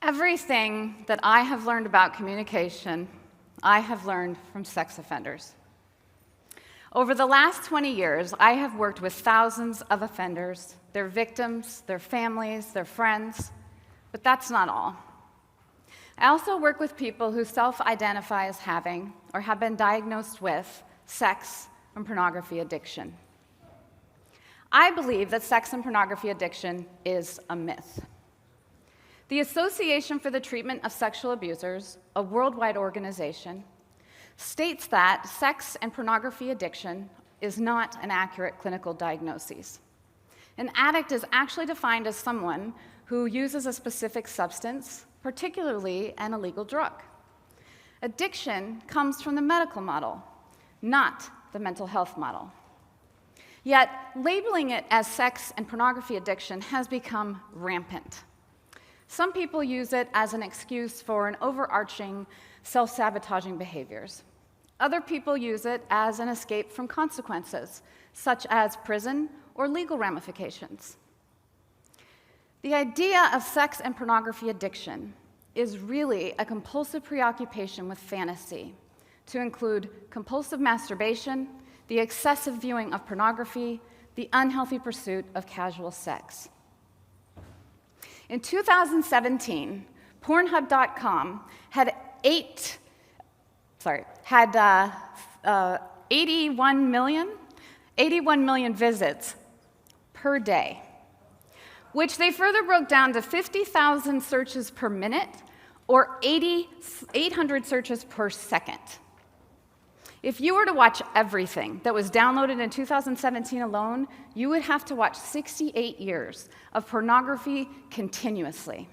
Everything that I have learned about communication, I have learned from sex offenders. Over the last 20 years, I have worked with thousands of offenders, their victims, their families, their friends, but that's not all. I also work with people who self-identify as having or have been diagnosed with sex and pornography addiction. I believe that sex and pornography addiction is a myth. The Association for the Treatment of Sexual Abusers, a worldwide organization, states that sex and pornography addiction is not an accurate clinical diagnosis. An addict is actually defined as someone who uses a specific substance, particularly an illegal drug. Addiction comes from the medical model, not the mental health model. Yet, labeling it as sex and pornography addiction has become rampant. Some people use it as an excuse for an overarching self-sabotaging behaviors. Other people use it as an escape from consequences, such as prison or legal ramifications. The idea of sex and pornography addiction is really a compulsive preoccupation with fantasy, to include compulsive masturbation, the excessive viewing of pornography, the unhealthy pursuit of casual sex. In 2017, Pornhub.com had 81 million visits per day, which they further broke down to 50,000 searches per minute or 800 searches per second. If you were to watch everything that was downloaded in 2017 alone, you would have to watch 68 years of pornography continuously.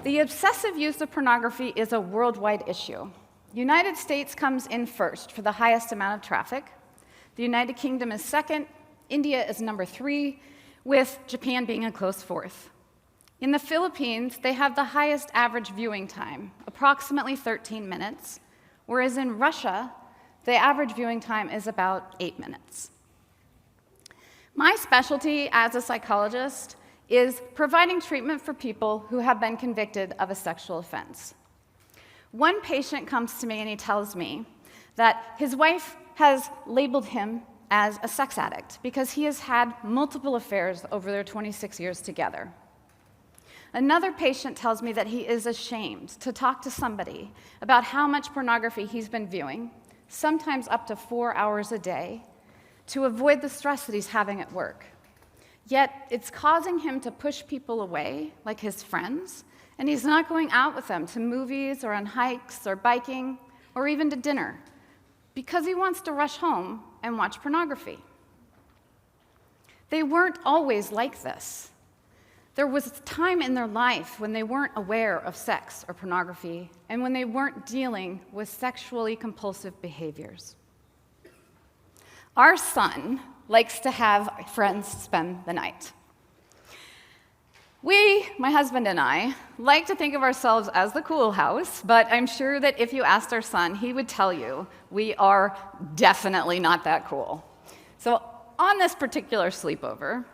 The obsessive use of pornography is a worldwide issue. The United States comes in first for the highest amount of traffic. The United Kingdom is second. India is number 3, with Japan being a close fourth. In the Philippines, they have the highest average viewing time, approximately 13 minutes, whereas in Russia, the average viewing time is about 8 minutes. My specialty as a psychologist is providing treatment for people who have been convicted of a sexual offense. One patient comes to me and he tells me that his wife has labeled him as a sex addict because he has had multiple affairs over their 26 years together. Another patient tells me that he is ashamed to talk to somebody about how much pornography he's been viewing, sometimes up to 4 hours a day, to avoid the stress that he's having at work. Yet it's causing him to push people away, like his friends, and he's not going out with them to movies or on hikes or biking or even to dinner because he wants to rush home and watch pornography. They weren't always like this. There was a time in their life when they weren't aware of sex or pornography and when they weren't dealing with sexually compulsive behaviors. Our son likes to have friends spend the night. We, my husband and I, like to think of ourselves as the cool house, but I'm sure that if you asked our son, he would tell you we are definitely not that cool. So on this particular sleepover,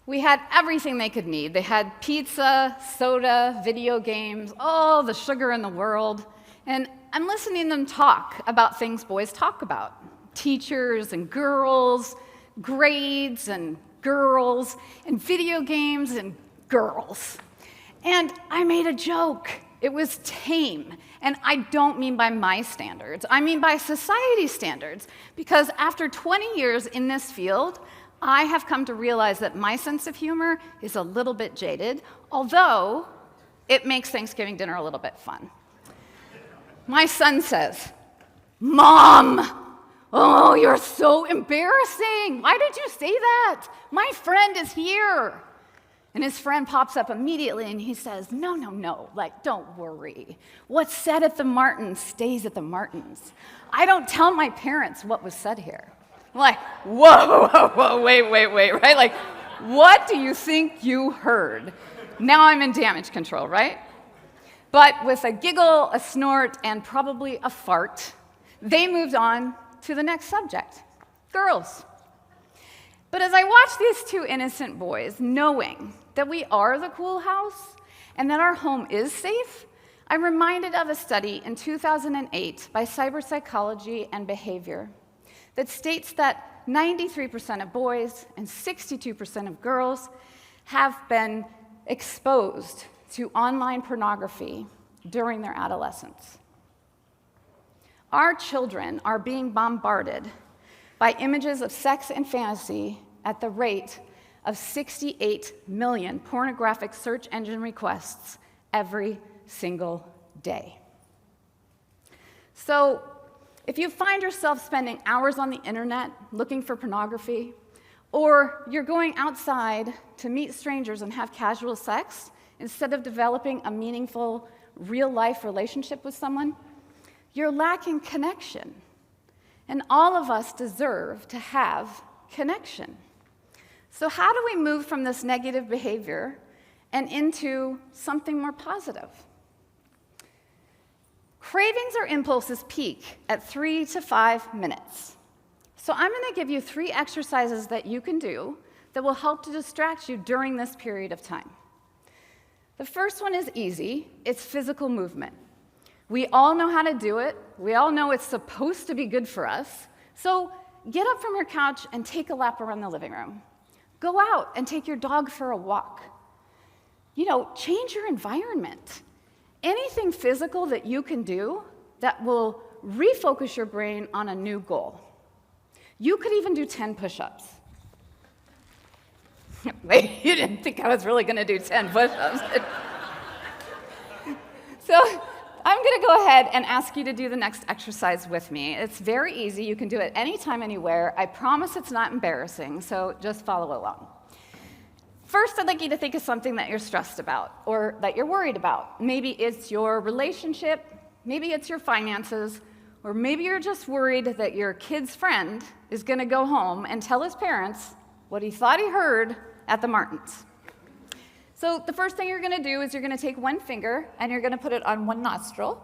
we had everything they could need. They had pizza, soda, video games, all the sugar in the world. And I'm listening to them talk about things boys talk about. Teachers and girls, grades and girls, and video games and girls. And I made a joke. It was tame. And I don't mean by my standards. I mean by society standards. Because after 20 years in this field, I have come to realize that my sense of humor is a little bit jaded, although it makes Thanksgiving dinner a little bit fun. My son says, "Mom, oh, you're so embarrassing. Why did you say that? My friend is here." And his friend pops up immediately and he says, no, don't worry. What's said at the Martins stays at the Martins. I don't tell my parents what was said here. I'm like, whoa, wait, right? Like, what do you think you heard? Now I'm in damage control, right? But with a giggle, a snort, and probably a fart, they moved on to the next subject, girls. But But as I watch these two innocent boys, knowing that we are the cool house and that our home is safe, I'm reminded of a study in 2008 by Cyberpsychology and Behavior that states that 93% of boys and 62% of girls have been exposed to online pornography during their adolescence. Our children are being bombarded by images of sex and fantasy at the rate of 68 million pornographic search engine requests every single day. So, if you find yourself spending hours on the internet looking for pornography, or you're going outside to meet strangers and have casual sex instead of developing a meaningful, real-life relationship with someone, you're lacking connection. And all of us deserve to have connection. So how do we move from this negative behavior and into something more positive? Cravings or impulses peak at 3 to 5 minutes. So I'm going to give you 3 exercises that you can do that will help to distract you during this period of time. The first one is easy. It's physical movement. We all know how to do it. We all know it's supposed to be good for us. So get up from your couch and take a lap around the living room. Go out and take your dog for a walk. Change your environment. Anything physical that you can do that will refocus your brain on a new goal. You could even do 10 push-ups. Wait, you didn't think I was really going to do 10 push-ups. So I'm going to go ahead and ask you to do the next exercise with me. It's very easy. You can do it anytime, anywhere. I promise it's not embarrassing, so just follow along. First, I'd like you to think of something that you're stressed about or that you're worried about. Maybe it's your relationship, maybe it's your finances, or maybe you're just worried that your kid's friend is going to go home and tell his parents what he thought he heard at the Martins. So the first thing you're going to do is you're going to take one finger and you're going to put it on one nostril,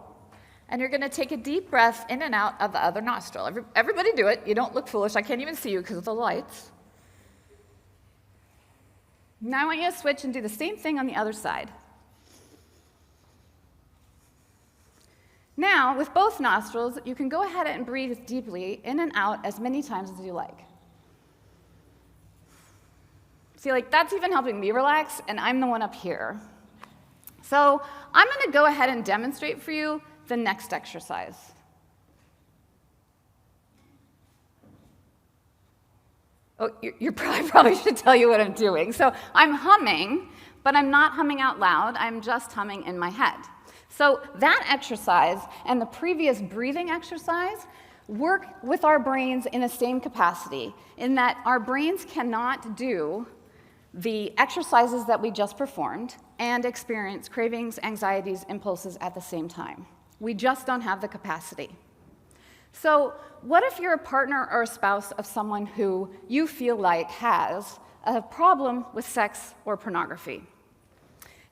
and you're going to take a deep breath in and out of the other nostril. Everybody do it. You don't look foolish. I can't even see you because of the lights. Now I want you to switch and do the same thing on the other side. Now, with both nostrils, you can go ahead and breathe deeply in and out as many times as you like. See, that's even helping me relax, and I'm the one up here. So I'm going to go ahead and demonstrate for you the next exercise. Oh, you probably should tell you what I'm doing. So I'm humming, but I'm not humming out loud. I'm just humming in my head. So that exercise and the previous breathing exercise work with our brains in the same capacity, in that our brains cannot do the exercises that we just performed and experience cravings, anxieties, impulses at the same time. We just don't have the capacity. So what if you're a partner or a spouse of someone who you feel like has a problem with sex or pornography?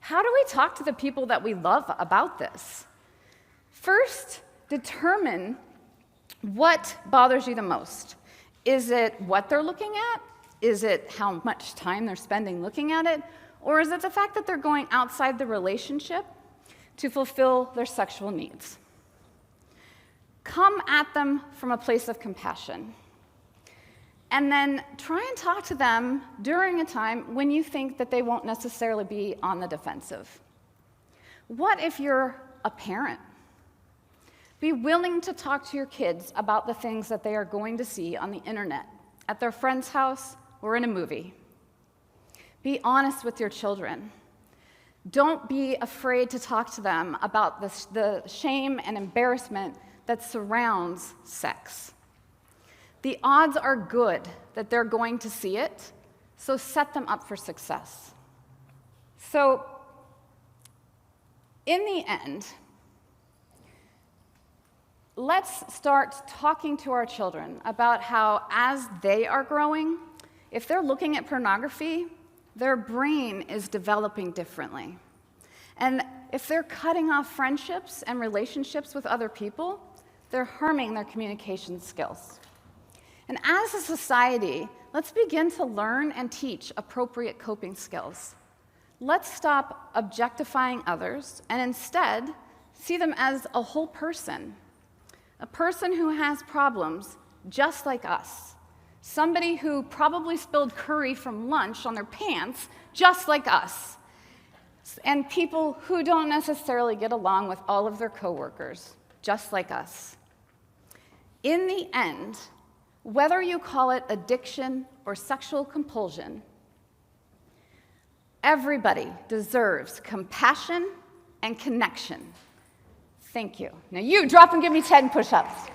How do we talk to the people that we love about this? First, determine what bothers you the most. Is it what they're looking at? Is it how much time they're spending looking at it? Or is it the fact that they're going outside the relationship to fulfill their sexual needs? Come at them from a place of compassion. And then try and talk to them during a time when you think that they won't necessarily be on the defensive. What if you're a parent? Be willing to talk to your kids about the things that they are going to see on the internet, at their friend's house, or in a movie. Be honest with your children. Don't be afraid to talk to them about the shame and embarrassment that surrounds sex. The odds are good that they're going to see it, so set them up for success. So, in the end, let's start talking to our children about how, as they are growing, if they're looking at pornography, their brain is developing differently. And if they're cutting off friendships and relationships with other people, they're harming their communication skills. And as a society, let's begin to learn and teach appropriate coping skills. Let's stop objectifying others and instead see them as a whole person, a person who has problems just like us, somebody who probably spilled curry from lunch on their pants just like us, and people who don't necessarily get along with all of their coworkers just like us. In the end, whether you call it addiction or sexual compulsion, everybody deserves compassion and connection. Thank you. Now you drop and give me 10 push-ups.